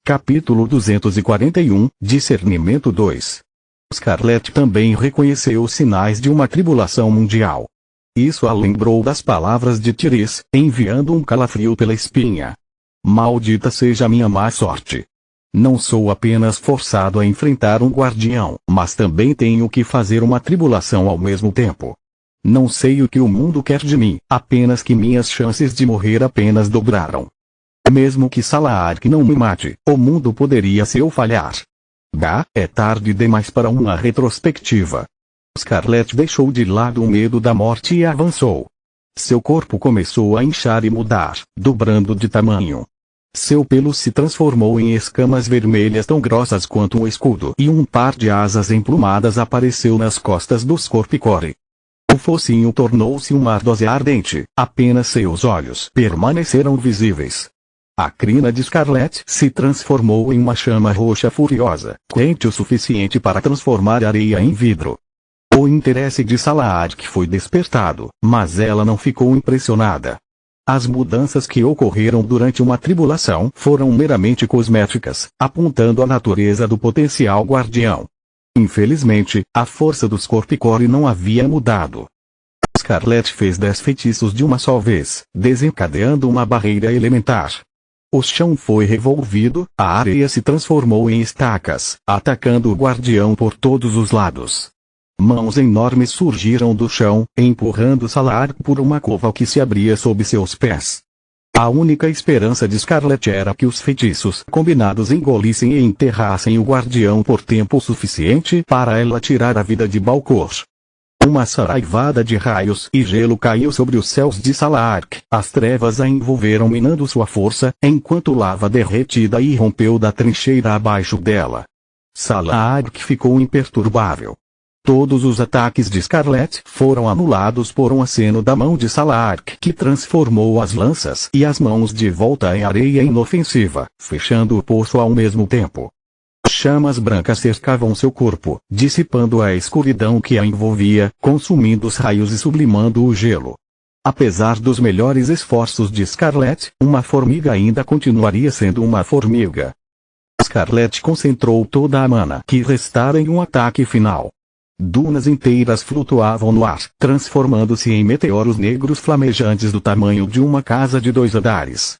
Capítulo 241, Discernimento 2. Scarlet também reconheceu os sinais de uma tribulação mundial. Isso a lembrou das palavras de Tiris, enviando um calafrio pela espinha. Maldita seja minha má sorte. Não sou apenas forçado a enfrentar um guardião, mas também tenho que fazer uma tribulação ao mesmo tempo. Não sei o que o mundo quer de mim, apenas que minhas chances de morrer apenas dobraram. Mesmo que Salark não me mate, o mundo poderia se eu falhar. É tarde demais para uma retrospectiva. Scarlet deixou de lado o medo da morte e avançou. Seu corpo começou a inchar e mudar, dobrando de tamanho. Seu pelo se transformou em escamas vermelhas tão grossas quanto um escudo e um par de asas emplumadas apareceu nas costas do Scorpicore. O focinho tornou-se uma ardósia ardente, apenas seus olhos permaneceram visíveis. A crina de Scarlet se transformou em uma chama roxa furiosa, quente o suficiente para transformar areia em vidro. O interesse de Salark foi despertado, mas ela não ficou impressionada. As mudanças que ocorreram durante uma tribulação foram meramente cosméticas, apontando a natureza do potencial guardião. Infelizmente, a força do Scorpicore não havia mudado. Scarlet fez 10 feitiços de uma só vez, desencadeando uma barreira elementar. O chão foi revolvido, a areia se transformou em estacas, atacando o guardião por todos os lados. Mãos enormes surgiram do chão, empurrando Salark por uma cova que se abria sob seus pés. A única esperança de Scarlet era que os feitiços combinados engolissem e enterrassem o guardião por tempo suficiente para ela tirar a vida de Balcor. Uma saraivada de raios e gelo caiu sobre os céus de Salark. As trevas a envolveram minando sua força, enquanto lava derretida irrompeu da trincheira abaixo dela. Salark ficou imperturbável. Todos os ataques de Scarlet foram anulados por um aceno da mão de Salark que transformou as lanças e as mãos de volta em areia inofensiva, fechando o poço ao mesmo tempo. Chamas brancas cercavam seu corpo, dissipando a escuridão que a envolvia, consumindo os raios e sublimando o gelo. Apesar dos melhores esforços de Scarlet, uma formiga ainda continuaria sendo uma formiga. Scarlet concentrou toda a mana que restara em um ataque final. Dunas inteiras flutuavam no ar, transformando-se em meteoros negros flamejantes do tamanho de uma casa de 2 andares.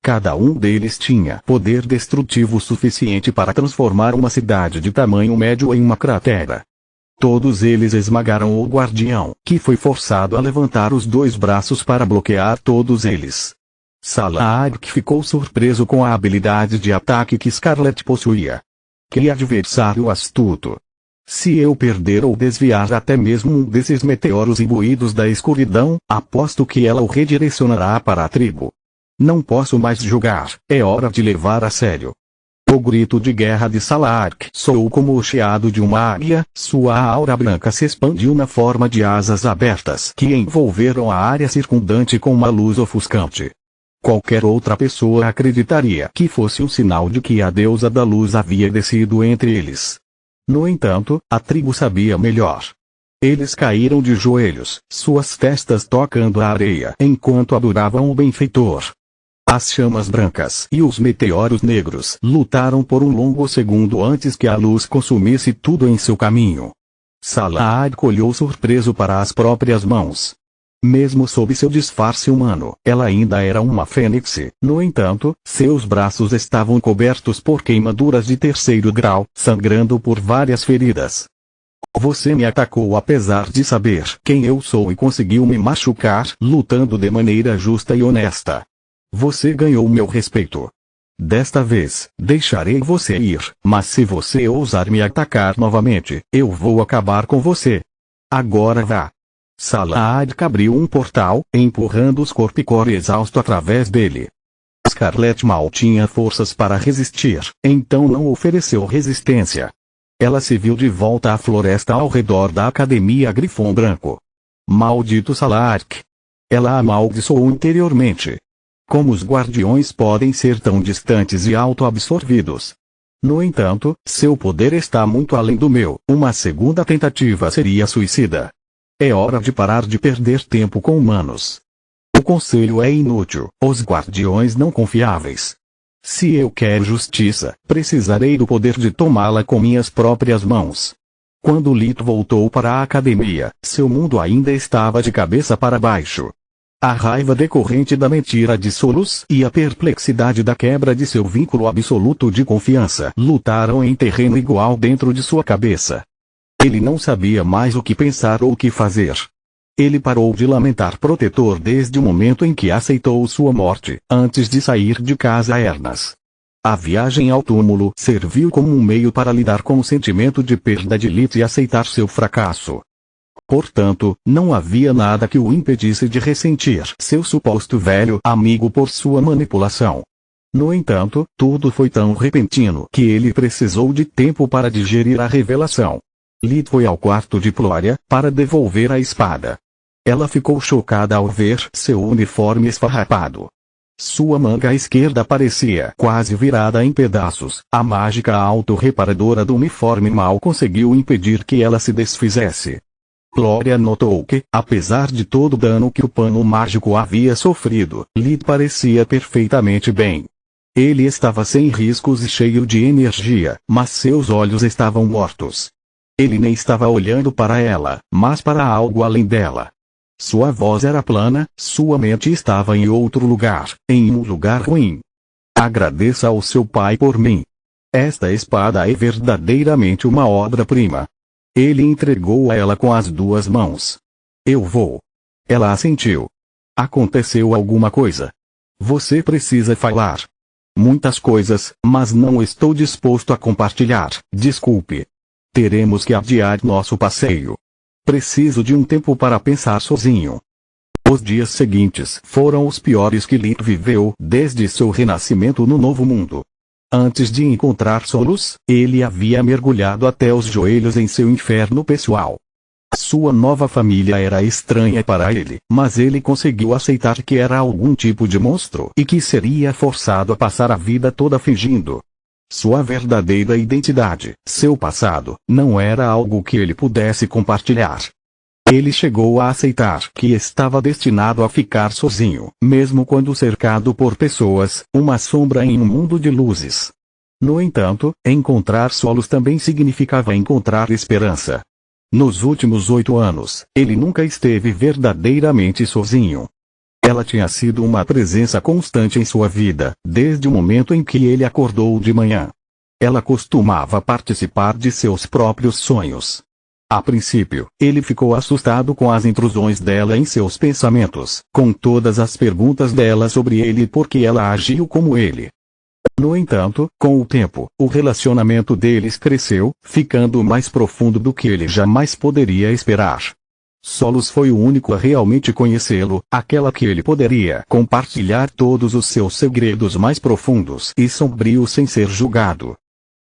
Cada um deles tinha poder destrutivo suficiente para transformar uma cidade de tamanho médio em uma cratera. Todos eles esmagaram o guardião, que foi forçado a levantar os 2 braços para bloquear todos eles. Salark ficou surpreso com a habilidade de ataque que Scarlet possuía. Que adversário astuto! Se eu perder ou desviar até mesmo um desses meteoros imbuídos da escuridão, aposto que ela o redirecionará para a tribo. Não posso mais jogar, é hora de levar a sério. O grito de guerra de Salark soou como o chiado de uma águia, sua aura branca se expandiu na forma de asas abertas que envolveram a área circundante com uma luz ofuscante. Qualquer outra pessoa acreditaria que fosse um sinal de que a deusa da luz havia descido entre eles. No entanto, a tribo sabia melhor. Eles caíram de joelhos, suas testas tocando a areia enquanto adoravam o benfeitor. As chamas brancas e os meteoros negros lutaram por um longo segundo antes que a luz consumisse tudo em seu caminho. Salark olhou surpreso para as próprias mãos. Mesmo sob seu disfarce humano, ela ainda era uma fênix. No entanto, seus braços estavam cobertos por queimaduras de 3º grau, sangrando por várias feridas. Você me atacou apesar de saber quem eu sou e conseguiu me machucar, lutando de maneira justa e honesta. Você ganhou meu respeito. Desta vez, deixarei você ir, mas se você ousar me atacar novamente, eu vou acabar com você. Agora vá. Salark abriu um portal, empurrando o Scorpicore exausto através dele. Scarlet mal tinha forças para resistir, então não ofereceu resistência. Ela se viu de volta à floresta ao redor da Academia Grifon Branco. Maldito Salark! Ela amaldiçoou interiormente. Como os guardiões podem ser tão distantes e auto-absorvidos? No entanto, seu poder está muito além do meu. Uma segunda tentativa seria suicida. É hora de parar de perder tempo com humanos. O conselho é inútil, os guardiões não confiáveis. Se eu quero justiça, precisarei do poder de tomá-la com minhas próprias mãos. Quando Lito voltou para a academia, seu mundo ainda estava de cabeça para baixo. A raiva decorrente da mentira de Solus e a perplexidade da quebra de seu vínculo absoluto de confiança lutaram em terreno igual dentro de sua cabeça. Ele não sabia mais o que pensar ou o que fazer. Ele parou de lamentar protetor desde o momento em que aceitou sua morte, antes de sair de casa a Ernas. A viagem ao túmulo serviu como um meio para lidar com o sentimento de perda de Lito e aceitar seu fracasso. Portanto, não havia nada que o impedisse de ressentir seu suposto velho amigo por sua manipulação. No entanto, tudo foi tão repentino que ele precisou de tempo para digerir a revelação. Lito foi ao quarto de Flória para devolver a espada. Ela ficou chocada ao ver seu uniforme esfarrapado. Sua manga esquerda parecia quase virada em pedaços. A mágica autorreparadora do uniforme mal conseguiu impedir que ela se desfizesse. Flória notou que, apesar de todo o dano que o pano mágico havia sofrido, Lito parecia perfeitamente bem. Ele estava sem riscos e cheio de energia, mas seus olhos estavam mortos. Ele nem estava olhando para ela, mas para algo além dela. Sua voz era plana, sua mente estava em outro lugar, em um lugar ruim. Agradeça ao seu pai por mim. Esta espada é verdadeiramente uma obra-prima. Ele entregou a ela com as duas mãos. Eu vou. Ela assentiu. Aconteceu alguma coisa? Você precisa falar. Muitas coisas, mas não estou disposto a compartilhar, desculpe. Teremos que adiar nosso passeio. Preciso de um tempo para pensar sozinho. Os dias seguintes foram os piores que Lito viveu desde seu renascimento no Novo Mundo. Antes de encontrar Solus, ele havia mergulhado até os joelhos em seu inferno pessoal. Sua nova família era estranha para ele, mas ele conseguiu aceitar que era algum tipo de monstro e que seria forçado a passar a vida toda fingindo. Sua verdadeira identidade, seu passado, não era algo que ele pudesse compartilhar. Ele chegou a aceitar que estava destinado a ficar sozinho, mesmo quando cercado por pessoas, uma sombra em um mundo de luzes. No entanto, encontrar Solus também significava encontrar esperança. Nos últimos 8 anos, ele nunca esteve verdadeiramente sozinho. Ela tinha sido uma presença constante em sua vida, desde o momento em que ele acordou de manhã. Ela costumava participar de seus próprios sonhos. A princípio, ele ficou assustado com as intrusões dela em seus pensamentos, com todas as perguntas dela sobre ele e por que ela agiu como ele. No entanto, com o tempo, o relacionamento deles cresceu, ficando mais profundo do que ele jamais poderia esperar. Solus foi o único a realmente conhecê-lo, aquela que ele poderia compartilhar todos os seus segredos mais profundos e sombrios sem ser julgado.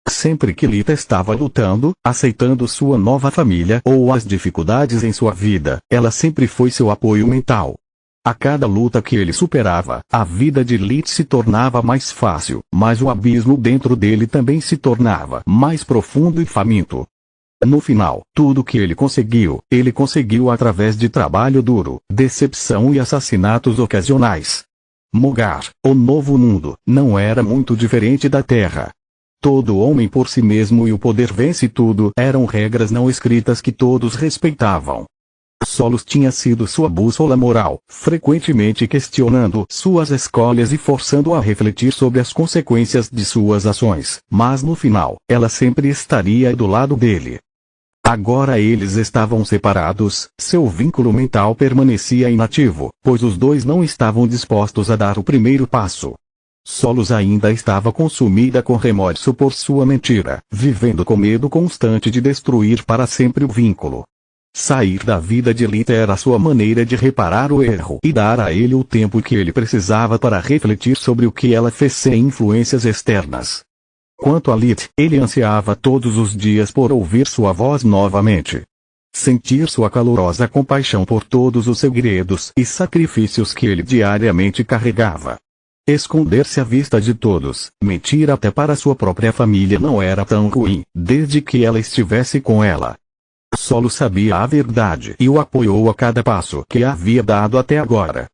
Sempre que Lita estava lutando, aceitando sua nova família ou as dificuldades em sua vida, ela sempre foi seu apoio mental. A cada luta que ele superava, a vida de Lita se tornava mais fácil, mas o abismo dentro dele também se tornava mais profundo e faminto. No final, tudo que ele conseguiu através de trabalho duro, decepção e assassinatos ocasionais. Mogar, o Novo Mundo, não era muito diferente da Terra. Todo homem por si mesmo e o poder vence tudo eram regras não escritas que todos respeitavam. Solus tinha sido sua bússola moral, frequentemente questionando suas escolhas e forçando-a a refletir sobre as consequências de suas ações, mas no final, ela sempre estaria do lado dele. Agora eles estavam separados, seu vínculo mental permanecia inativo, pois os dois não estavam dispostos a dar o primeiro passo. Solus ainda estava consumida com remorso por sua mentira, vivendo com medo constante de destruir para sempre o vínculo. Sair da vida de Lita era sua maneira de reparar o erro e dar a ele o tempo que ele precisava para refletir sobre o que ela fez sem influências externas. Quanto a Lita, ele ansiava todos os dias por ouvir sua voz novamente. Sentir sua calorosa compaixão por todos os segredos e sacrifícios que ele diariamente carregava. Esconder-se à vista de todos, mentir até para sua própria família não era tão ruim, desde que ela estivesse com ela. Solus sabia a verdade e o apoiou a cada passo que havia dado até agora.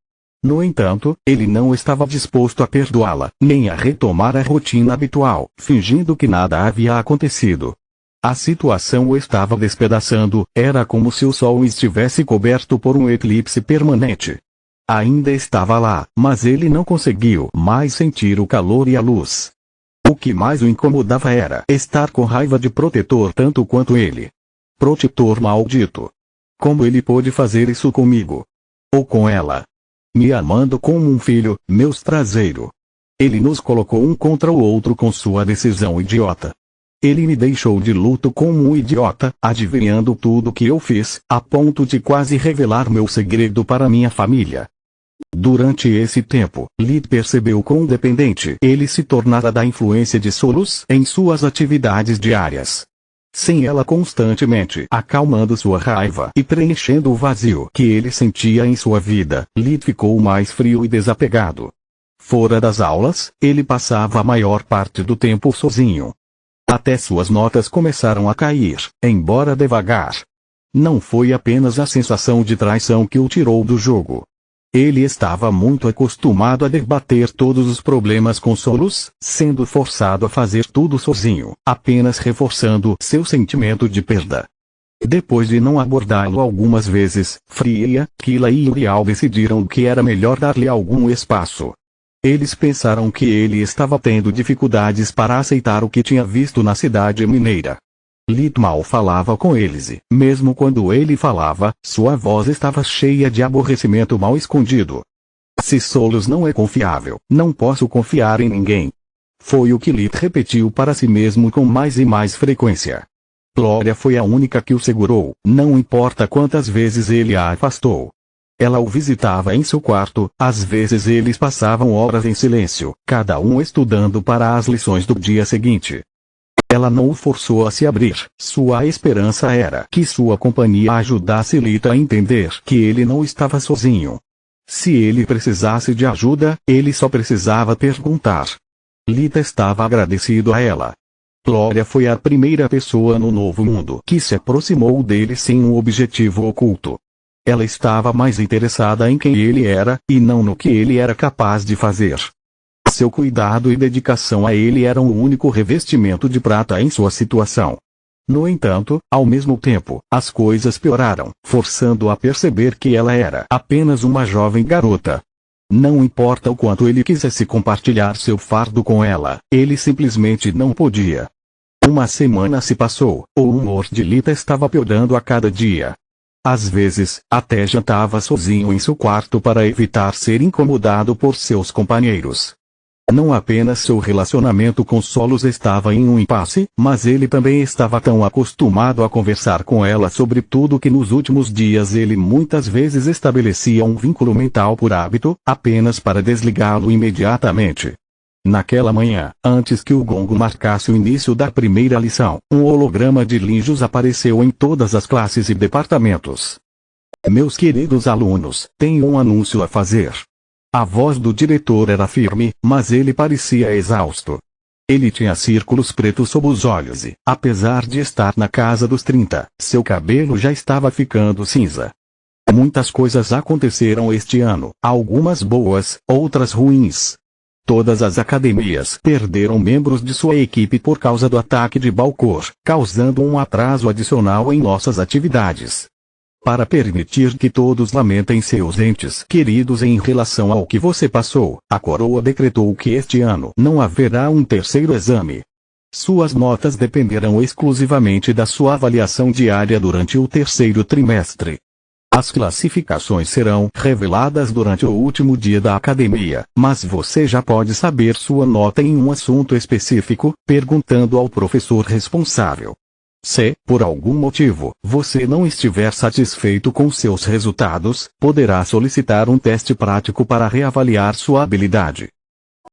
No entanto, ele não estava disposto a perdoá-la, nem a retomar a rotina habitual, fingindo que nada havia acontecido. A situação o estava despedaçando, era como se o sol estivesse coberto por um eclipse permanente. Ainda estava lá, mas ele não conseguiu mais sentir o calor e a luz. O que mais o incomodava era estar com raiva de protetor tanto quanto ele. Protetor maldito. Como ele pôde fazer isso comigo? Ou com ela? Me amando como um filho, meus traseiro. Ele nos colocou um contra o outro com sua decisão idiota. Ele me deixou de luto como um idiota, adivinhando tudo que eu fiz, a ponto de quase revelar meu segredo para minha família. Durante esse tempo, Lid percebeu quão dependente ele se tornara da influência de Solus em suas atividades diárias. Sem ela constantemente acalmando sua raiva e preenchendo o vazio que ele sentia em sua vida, Lid ficou mais frio e desapegado. Fora das aulas, ele passava a maior parte do tempo sozinho. Até suas notas começaram a cair, embora devagar. Não foi apenas a sensação de traição que o tirou do jogo. Ele estava muito acostumado a debater todos os problemas com Solus, sendo forçado a fazer tudo sozinho, apenas reforçando seu sentimento de perda. Depois de não abordá-lo algumas vezes, Freya, Kila e Uriel decidiram que era melhor dar-lhe algum espaço. Eles pensaram que ele estava tendo dificuldades para aceitar o que tinha visto na cidade mineira. Lid mal falava com eles e, mesmo quando ele falava, sua voz estava cheia de aborrecimento mal escondido. Se Solus não é confiável, não posso confiar em ninguém. Foi o que Lid repetiu para si mesmo com mais e mais frequência. Glória foi a única que o segurou, não importa quantas vezes ele a afastou. Ela o visitava em seu quarto, às vezes eles passavam horas em silêncio, cada um estudando para as lições do dia seguinte. Ela não o forçou a se abrir, sua esperança era que sua companhia ajudasse Lita a entender que ele não estava sozinho. Se ele precisasse de ajuda, ele só precisava perguntar. Lita estava agradecido a ela. Glória foi a primeira pessoa no novo mundo que se aproximou dele sem um objetivo oculto. Ela estava mais interessada em quem ele era, e não no que ele era capaz de fazer. Seu cuidado e dedicação a ele eram o único revestimento de prata em sua situação. No entanto, ao mesmo tempo, as coisas pioraram, forçando-o a perceber que ela era apenas uma jovem garota. Não importa o quanto ele quisesse compartilhar seu fardo com ela, ele simplesmente não podia. Uma semana se passou, o humor de Lita estava piorando a cada dia. Às vezes, até jantava sozinho em seu quarto para evitar ser incomodado por seus companheiros. Não apenas seu relacionamento com Solus estava em um impasse, mas ele também estava tão acostumado a conversar com ela sobre tudo que nos últimos dias ele muitas vezes estabelecia um vínculo mental por hábito, apenas para desligá-lo imediatamente. Naquela manhã, antes que o gongo marcasse o início da primeira lição, um holograma de Linjos apareceu em todas as classes e departamentos. Meus queridos alunos, tenho um anúncio a fazer. A voz do diretor era firme, mas ele parecia exausto. Ele tinha círculos pretos sob os olhos e, apesar de estar na casa dos 30, seu cabelo já estava ficando cinza. Muitas coisas aconteceram este ano, algumas boas, outras ruins. Todas as academias perderam membros de sua equipe por causa do ataque de Balcor, causando um atraso adicional em nossas atividades. Para permitir que todos lamentem seus entes queridos em relação ao que você passou, a coroa decretou que este ano não haverá um terceiro exame. Suas notas dependerão exclusivamente da sua avaliação diária durante o terceiro trimestre. As classificações serão reveladas durante o último dia da academia, mas você já pode saber sua nota em um assunto específico, perguntando ao professor responsável. Se, por algum motivo, você não estiver satisfeito com seus resultados, poderá solicitar um teste prático para reavaliar sua habilidade.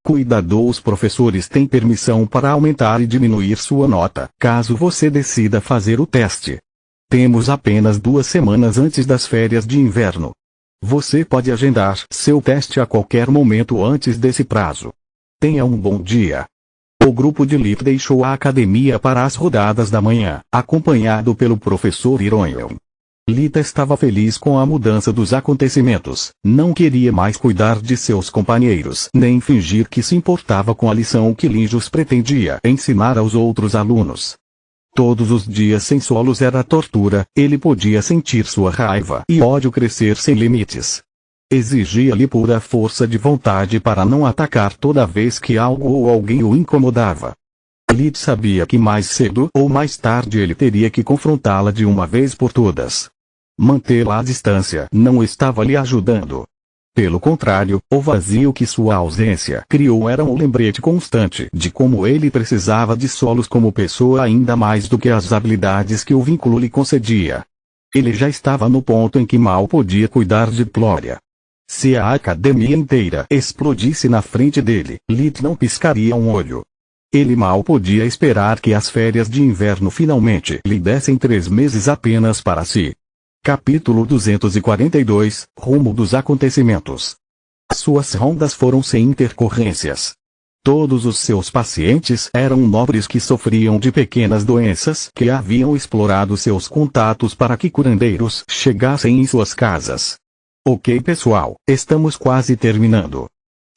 Cuidado, os professores têm permissão para aumentar e diminuir sua nota, caso você decida fazer o teste. Temos apenas 2 semanas antes das férias de inverno. Você pode agendar seu teste a qualquer momento antes desse prazo. Tenha um bom dia. O grupo de Lip deixou a academia para as rodadas da manhã, acompanhado pelo professor Ironham. Lita estava feliz com a mudança dos acontecimentos, não queria mais cuidar de seus companheiros nem fingir que se importava com a lição que Linjus pretendia ensinar aos outros alunos. Todos os dias sem solos era tortura, ele podia sentir sua raiva e ódio crescer sem limites. Exigia-lhe pura força de vontade para não atacar toda vez que algo ou alguém o incomodava. Lit sabia que mais cedo ou mais tarde ele teria que confrontá-la de uma vez por todas. Mantê-la à distância não estava lhe ajudando. Pelo contrário, o vazio que sua ausência criou era um lembrete constante de como ele precisava de Solos como pessoa ainda mais do que as habilidades que o vínculo lhe concedia. Ele já estava no ponto em que mal podia cuidar de Glória. Se a academia inteira explodisse na frente dele, Lit não piscaria um olho. Ele mal podia esperar que as férias de inverno finalmente lhe dessem 3 meses apenas para si. Capítulo 242, Rumo dos acontecimentos. Suas rondas foram sem intercorrências. Todos os seus pacientes eram nobres que sofriam de pequenas doenças que haviam explorado seus contatos para que curandeiros chegassem em suas casas. Ok pessoal, estamos quase terminando.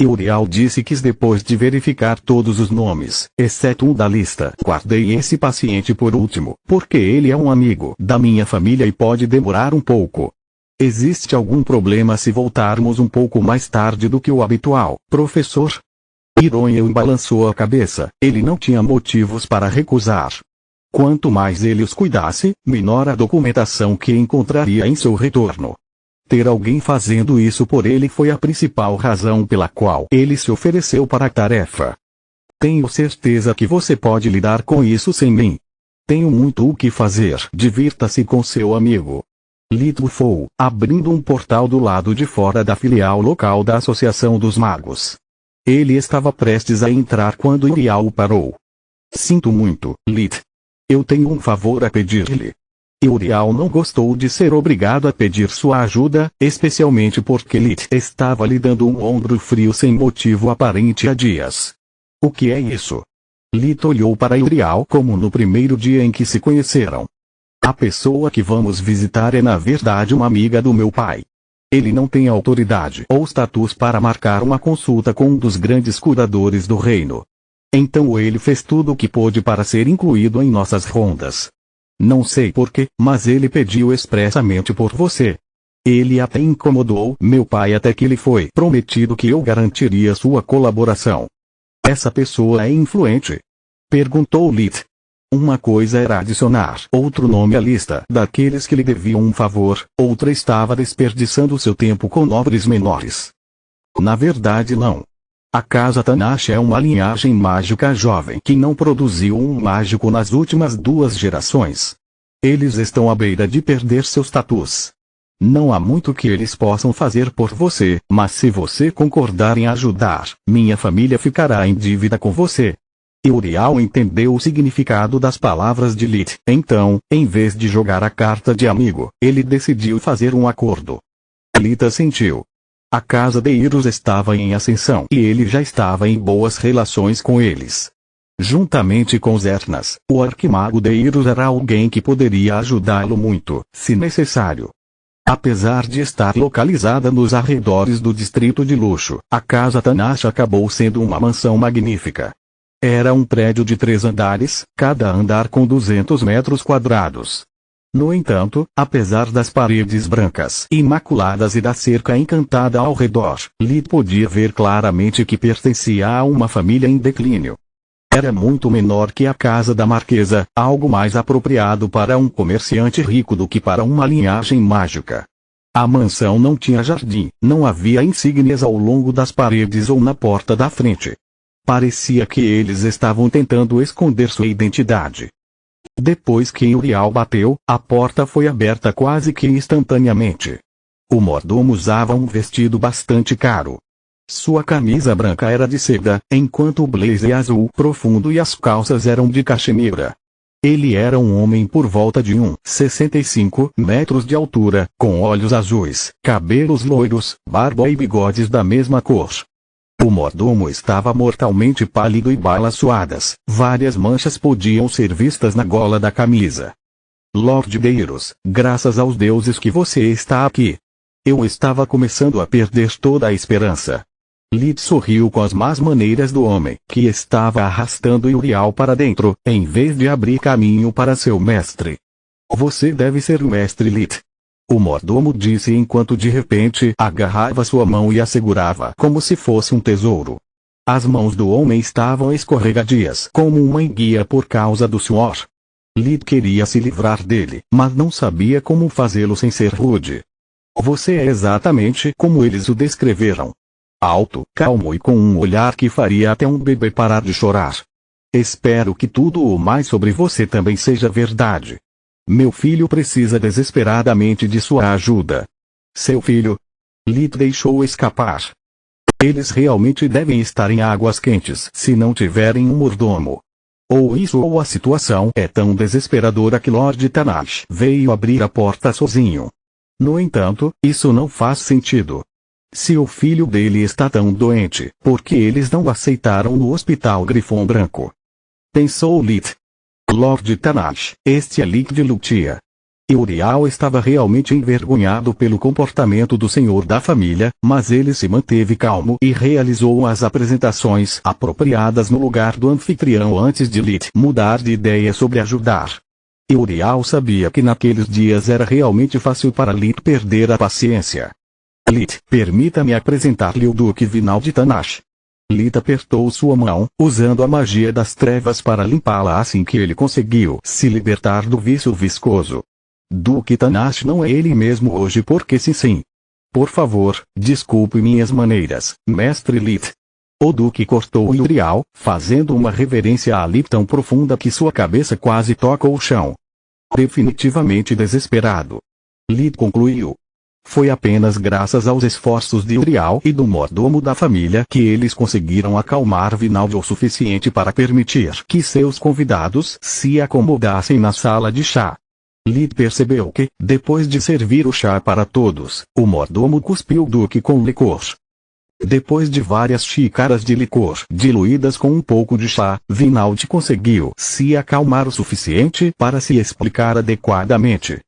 Uriel disse que depois de verificar todos os nomes, exceto um da lista, guardei esse paciente por último, porque ele é um amigo da minha família e pode demorar um pouco. Existe algum problema se voltarmos um pouco mais tarde do que o habitual, professor? Ironheu balançou a cabeça, ele não tinha motivos para recusar. Quanto mais ele os cuidasse, menor a documentação que encontraria em seu retorno. Ter alguém fazendo isso por ele foi a principal razão pela qual ele se ofereceu para a tarefa. Tenho certeza que você pode lidar com isso sem mim. Tenho muito o que fazer. Divirta-se com seu amigo. Lit bufou, abrindo um portal do lado de fora da filial local da Associação dos Magos. Ele estava prestes a entrar quando Uriel o parou. Sinto muito, Lit. Eu tenho um favor a pedir-lhe. Uriel não gostou de ser obrigado a pedir sua ajuda, especialmente porque Lit estava lhe dando um ombro frio sem motivo aparente há dias. O que é isso? Lit olhou para Uriel como no primeiro dia em que se conheceram. A pessoa que vamos visitar é na verdade uma amiga do meu pai. Ele não tem autoridade ou status para marcar uma consulta com um dos grandes curadores do reino. Então ele fez tudo o que pôde para ser incluído em nossas rondas. Não sei porquê, mas ele pediu expressamente por você. Ele até incomodou meu pai até que lhe foi prometido que eu garantiria sua colaboração. Essa pessoa é influente? Perguntou Lit. Uma coisa era adicionar outro nome à lista daqueles que lhe deviam um favor, outra estava desperdiçando seu tempo com nobres menores. Na verdade não. A Casa Tanache é uma linhagem mágica jovem que não produziu um mágico nas últimas 2 gerações. Eles estão à beira de perder seu status. Não há muito que eles possam fazer por você, mas se você concordar em ajudar, minha família ficará em dívida com você. Uriel entendeu o significado das palavras de Lit, então, em vez de jogar a carta de amigo, ele decidiu fazer um acordo. Lit assentiu. A casa de Irus estava em ascensão e ele já estava em boas relações com eles. Juntamente com Zernas, o arquimago de Irus era alguém que poderia ajudá-lo muito, se necessário. Apesar de estar localizada nos arredores do distrito de luxo, a Casa Tanache acabou sendo uma mansão magnífica. Era um prédio de 3 andares, cada andar com 200 metros quadrados. No entanto, apesar das paredes brancas imaculadas e da cerca encantada ao redor, Lit podia ver claramente que pertencia a uma família em declínio. Era muito menor que a casa da marquesa, algo mais apropriado para um comerciante rico do que para uma linhagem mágica. A mansão não tinha jardim, não havia insígnias ao longo das paredes ou na porta da frente. Parecia que eles estavam tentando esconder sua identidade. Depois que Uriel bateu, a porta foi aberta quase que instantaneamente. O mordomo usava um vestido bastante caro. Sua camisa branca era de seda, enquanto o blazer azul profundo e as calças eram de caxemira. Ele era um homem por volta de 1,65 metros de altura, com olhos azuis, cabelos loiros, barba e bigodes da mesma cor. O mordomo estava mortalmente pálido e balas suadas, várias manchas podiam ser vistas na gola da camisa. Lord Deiros, graças aos deuses que você está aqui. Eu estava começando a perder toda a esperança. Lid sorriu com as más maneiras do homem, que estava arrastando Uriel para dentro, em vez de abrir caminho para seu mestre. Você deve ser o mestre Lid. O mordomo disse enquanto de repente agarrava sua mão e a segurava como se fosse um tesouro. As mãos do homem estavam escorregadias como uma enguia por causa do suor. Lid queria se livrar dele, mas não sabia como fazê-lo sem ser rude. Você é exatamente como eles o descreveram. Alto, calmo e com um olhar que faria até um bebê parar de chorar. Espero que tudo o mais sobre você também seja verdade. Meu filho precisa desesperadamente de sua ajuda. Seu filho? Lid deixou escapar. Eles realmente devem estar em águas quentes se não tiverem um mordomo. Ou isso ou a situação é tão desesperadora que Lord Tanash veio abrir a porta sozinho. No entanto, isso não faz sentido. Se o filho dele está tão doente, por que eles não o aceitaram no hospital Grifão Branco? Pensou Lid. Lord Tanash, este é Lid de Lutia. Uriel estava realmente envergonhado pelo comportamento do senhor da família, mas ele se manteve calmo e realizou as apresentações apropriadas no lugar do anfitrião antes de Lid mudar de ideia sobre ajudar. Uriel sabia que naqueles dias era realmente fácil para Lid perder a paciência. Lid, permita-me apresentar-lhe o Duque Vinal de Tanash. Lid apertou sua mão, usando a magia das trevas para limpá-la assim que ele conseguiu se libertar do vício viscoso. Duque Tanash não é ele mesmo hoje porque sim. Por favor, desculpe minhas maneiras, mestre Lid. O Duque cortou Uriel, fazendo uma reverência a Lid tão profunda que sua cabeça quase toca o chão. Definitivamente desesperado. Lid concluiu. Foi apenas graças aos esforços de Uriel e do mordomo da família que eles conseguiram acalmar Vinaldi o suficiente para permitir que seus convidados se acomodassem na sala de chá. Lid percebeu que, depois de servir o chá para todos, o mordomo cuspiu o Duque com licor. Depois de várias xícaras de licor diluídas com um pouco de chá, Vinaldi conseguiu se acalmar o suficiente para se explicar adequadamente.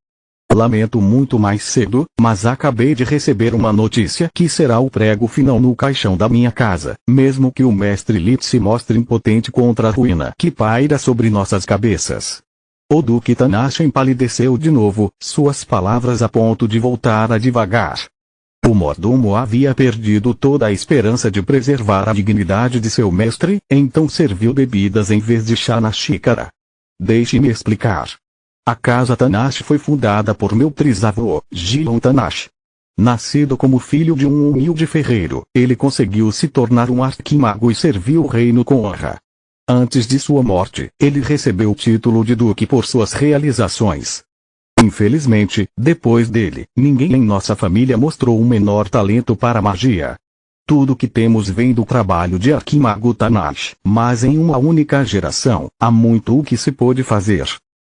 Lamento muito mais cedo, mas acabei de receber uma notícia que será o prego final no caixão da minha casa, mesmo que o mestre Lid se mostre impotente contra a ruína que paira sobre nossas cabeças. O Duque Tanash empalideceu de novo, suas palavras a ponto de voltar a devagar. O mordomo havia perdido toda a esperança de preservar a dignidade de seu mestre, então serviu bebidas em vez de chá na xícara. Deixe-me explicar. A casa Tanash foi fundada por meu trisavô, Gilon Tanash. Nascido como filho de um humilde ferreiro, ele conseguiu se tornar um arquimago e serviu o reino com honra. Antes de sua morte, ele recebeu o título de duque por suas realizações. Infelizmente, depois dele, ninguém em nossa família mostrou o menor talento para magia. Tudo que temos vem do trabalho de arquimago Tanash, mas em uma única geração, há muito o que se pôde fazer.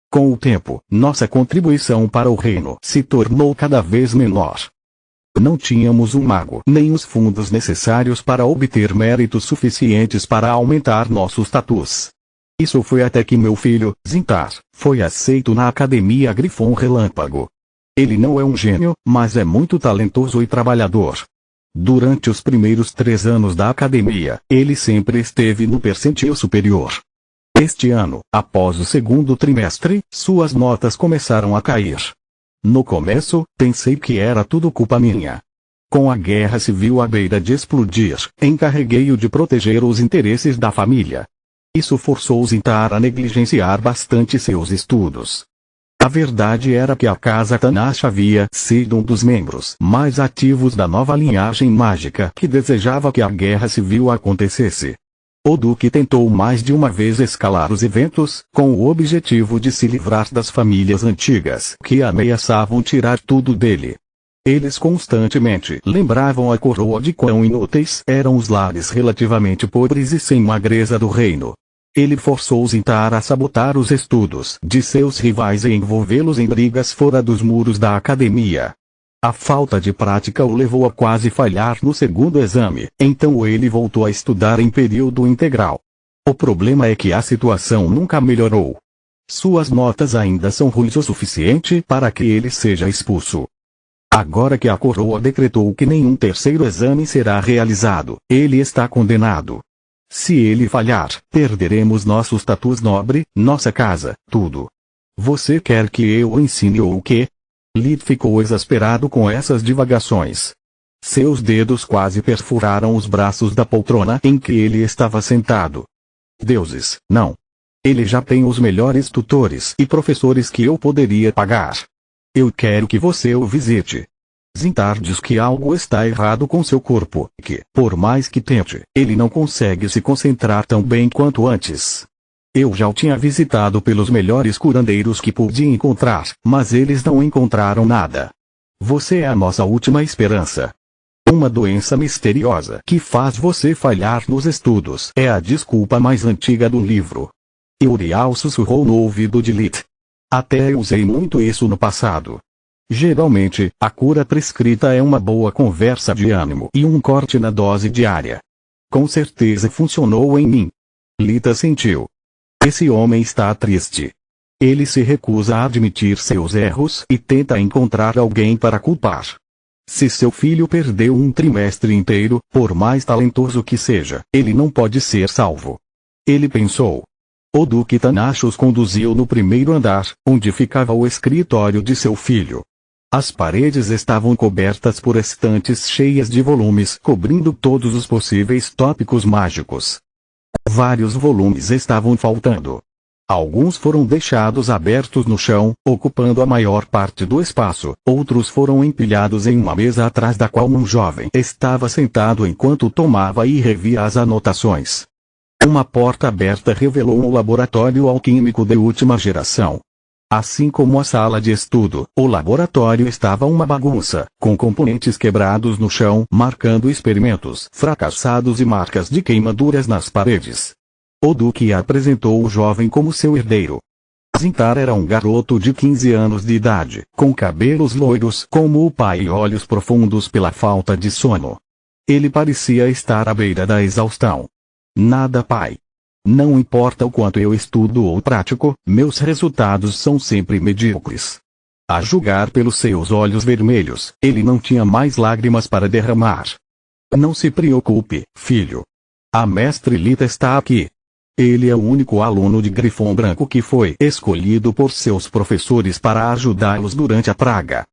Com o tempo, nossa contribuição para o reino se tornou cada vez menor. Não tínhamos um mago nem os fundos necessários para obter méritos suficientes para aumentar nosso status. Isso foi até que meu filho, Zintar, foi aceito na Academia Grifão Relâmpago. Ele não é um gênio, mas é muito talentoso e trabalhador. Durante os primeiros 3 anos da academia, ele sempre esteve no percentil superior. Este ano, após o segundo trimestre, suas notas começaram a cair. No começo, pensei que era tudo culpa minha. Com a guerra civil à beira de explodir, encarreguei-o de proteger os interesses da família. Isso forçou Zintar a negligenciar bastante seus estudos. A verdade era que a casa Tanash havia sido um dos membros mais ativos da nova linhagem mágica que desejava que a guerra civil acontecesse. O Duque tentou mais de uma vez escalar os eventos, com o objetivo de se livrar das famílias antigas que ameaçavam tirar tudo dele. Eles constantemente lembravam a coroa de quão inúteis eram os lares relativamente pobres e sem magreza do reino. Ele forçou Zintar a sabotar os estudos de seus rivais e envolvê-los em brigas fora dos muros da academia. A falta de prática o levou a quase falhar no segundo exame, então ele voltou a estudar em período integral. O problema é que a situação nunca melhorou. Suas notas ainda são ruins o suficiente para que ele seja expulso. Agora que a coroa decretou que nenhum terceiro exame será realizado, ele está condenado. Se ele falhar, perderemos nosso status nobre, nossa casa, tudo. Você quer que eu o ensine ou o quê? Lit ficou exasperado com essas divagações. Seus dedos quase perfuraram os braços da poltrona em que ele estava sentado. Deuses, não. Ele já tem os melhores tutores e professores que eu poderia pagar. Eu quero que você o visite. Zintar diz que algo está errado com seu corpo, que, por mais que tente, ele não consegue se concentrar tão bem quanto antes. Eu já o tinha visitado pelos melhores curandeiros que pude encontrar, mas eles não encontraram nada. Você é a nossa última esperança. Uma doença misteriosa que faz você falhar nos estudos é a desculpa mais antiga do livro. Uriel sussurrou no ouvido de Lit. Até eu usei muito isso no passado. Geralmente, a cura prescrita é uma boa conversa de ânimo e um corte na dose diária. Com certeza funcionou em mim. Lita sentiu. Esse homem está triste. Ele se recusa a admitir seus erros e tenta encontrar alguém para culpar. Se seu filho perdeu um trimestre inteiro, por mais talentoso que seja, ele não pode ser salvo. Ele pensou. O Duque Tanache os conduziu no primeiro andar, onde ficava o escritório de seu filho. As paredes estavam cobertas por estantes cheias de volumes cobrindo todos os possíveis tópicos mágicos. Vários volumes estavam faltando. Alguns foram deixados abertos no chão, ocupando a maior parte do espaço, outros foram empilhados em uma mesa atrás da qual um jovem estava sentado enquanto tomava e revia as anotações. Uma porta aberta revelou um laboratório alquímico de última geração. Assim como a sala de estudo, o laboratório estava uma bagunça, com componentes quebrados no chão, marcando experimentos fracassados e marcas de queimaduras nas paredes. O Duque apresentou o jovem como seu herdeiro. Zintar era um garoto de 15 anos de idade, com cabelos loiros como o pai e olhos profundos pela falta de sono. Ele parecia estar à beira da exaustão. Nada, pai. Não importa o quanto eu estudo ou pratico, meus resultados são sempre medíocres. A julgar pelos seus olhos vermelhos, ele não tinha mais lágrimas para derramar. Não se preocupe, filho. A mestre Lita está aqui. Ele é o único aluno de Grifão Branco que foi escolhido por seus professores para ajudá-los durante a praga.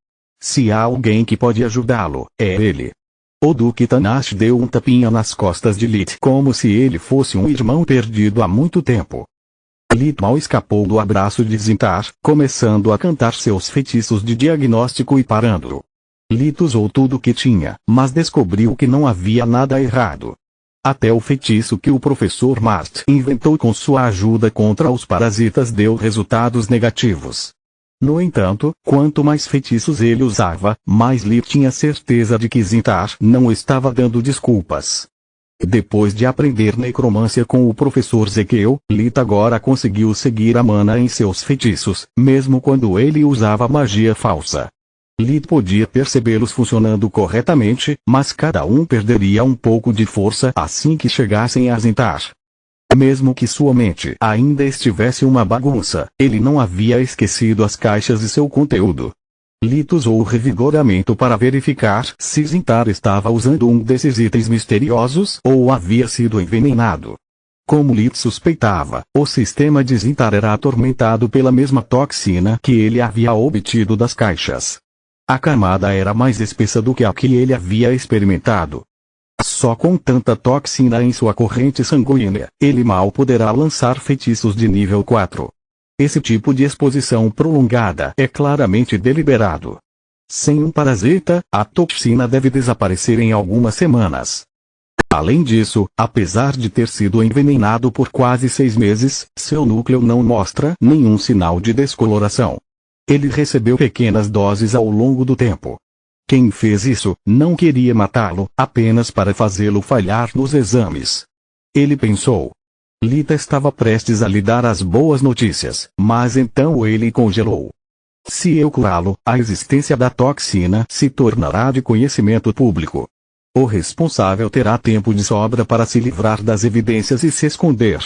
Se há alguém que pode ajudá-lo, é ele. O Duque Tanache deu um tapinha nas costas de Lit como se ele fosse um irmão perdido há muito tempo. Lit mal escapou do abraço de Zintar, começando a cantar seus feitiços de diagnóstico e parando-o. Lit usou tudo o que tinha, mas descobriu que não havia nada errado. Até o feitiço que o professor Mart inventou com sua ajuda contra os parasitas deu resultados negativos. No entanto, quanto mais feitiços ele usava, mais Lit tinha certeza de que Zintar não estava dando desculpas. Depois de aprender necromância com o professor Zequel, Lit agora conseguiu seguir a mana em seus feitiços, mesmo quando ele usava magia falsa. Lit podia percebê-los funcionando corretamente, mas cada um perderia um pouco de força assim que chegassem a Zintar. Mesmo que sua mente ainda estivesse uma bagunça, ele não havia esquecido as caixas e seu conteúdo. Lit usou o revigoramento para verificar se Zintar estava usando um desses itens misteriosos ou havia sido envenenado. Como Lit suspeitava, o sistema de Zintar era atormentado pela mesma toxina que ele havia obtido das caixas. A camada era mais espessa do que a que ele havia experimentado. Só com tanta toxina em sua corrente sanguínea, ele mal poderá lançar feitiços de nível 4. Esse tipo de exposição prolongada é claramente deliberado. Sem um parasita, a toxina deve desaparecer em algumas semanas. Além disso, apesar de ter sido envenenado por quase 6 meses, seu núcleo não mostra nenhum sinal de descoloração. Ele recebeu pequenas doses ao longo do tempo. Quem fez isso, não queria matá-lo, apenas para fazê-lo falhar nos exames. Ele pensou. Lita estava prestes a lhe dar as boas notícias, mas então ele congelou. Se eu curá-lo, a existência da toxina se tornará de conhecimento público. O responsável terá tempo de sobra para se livrar das evidências e se esconder.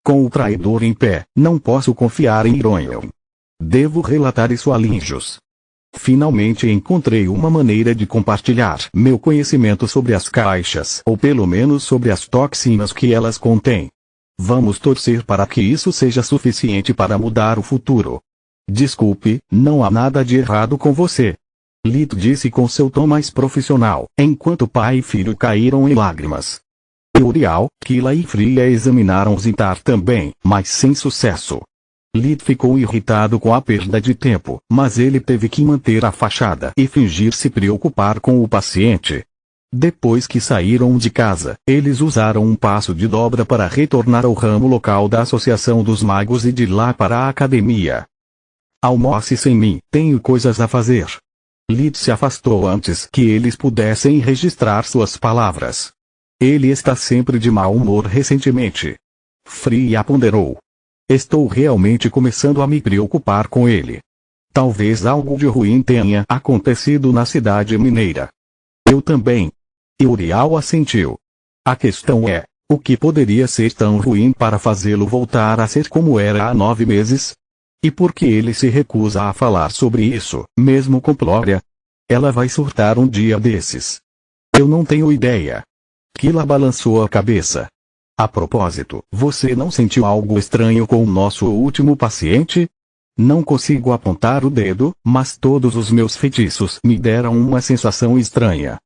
Com o traidor em pé, não posso confiar em Ironham. Devo relatar isso a Linjos. Finalmente encontrei uma maneira de compartilhar meu conhecimento sobre as caixas, ou pelo menos sobre as toxinas que elas contêm. Vamos torcer para que isso seja suficiente para mudar o futuro. Desculpe, não há nada de errado com você. Lito disse com seu tom mais profissional, enquanto pai e filho caíram em lágrimas. Uriel, Kila e Fria examinaram Zintar também, mas sem sucesso. Lit ficou irritado com a perda de tempo, mas ele teve que manter a fachada e fingir se preocupar com o paciente. Depois que saíram de casa, eles usaram um passo de dobra para retornar ao ramo local da Associação dos Magos e de lá para a academia. Almoce sem mim, tenho coisas a fazer. Lit se afastou antes que eles pudessem registrar suas palavras. Ele está sempre de mau humor recentemente. Fria ponderou. Estou realmente começando a me preocupar com ele. Talvez algo de ruim tenha acontecido na cidade mineira. Eu também. Uriel assentiu. A questão é, o que poderia ser tão ruim para fazê-lo voltar a ser como era há 9 meses? E por que ele se recusa a falar sobre isso, mesmo com Glória? Ela vai surtar um dia desses. Eu não tenho ideia. Kila balançou a cabeça. A propósito, você não sentiu algo estranho com o nosso último paciente? Não consigo apontar o dedo, mas todos os meus feitiços me deram uma sensação estranha.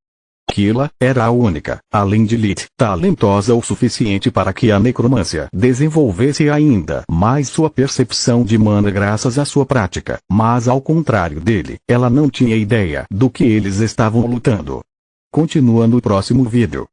Kila era a única, além de Lit, talentosa o suficiente para que a necromância desenvolvesse ainda mais sua percepção de mana graças à sua prática, mas ao contrário dele, ela não tinha ideia do que eles estavam lutando. Continua no próximo vídeo.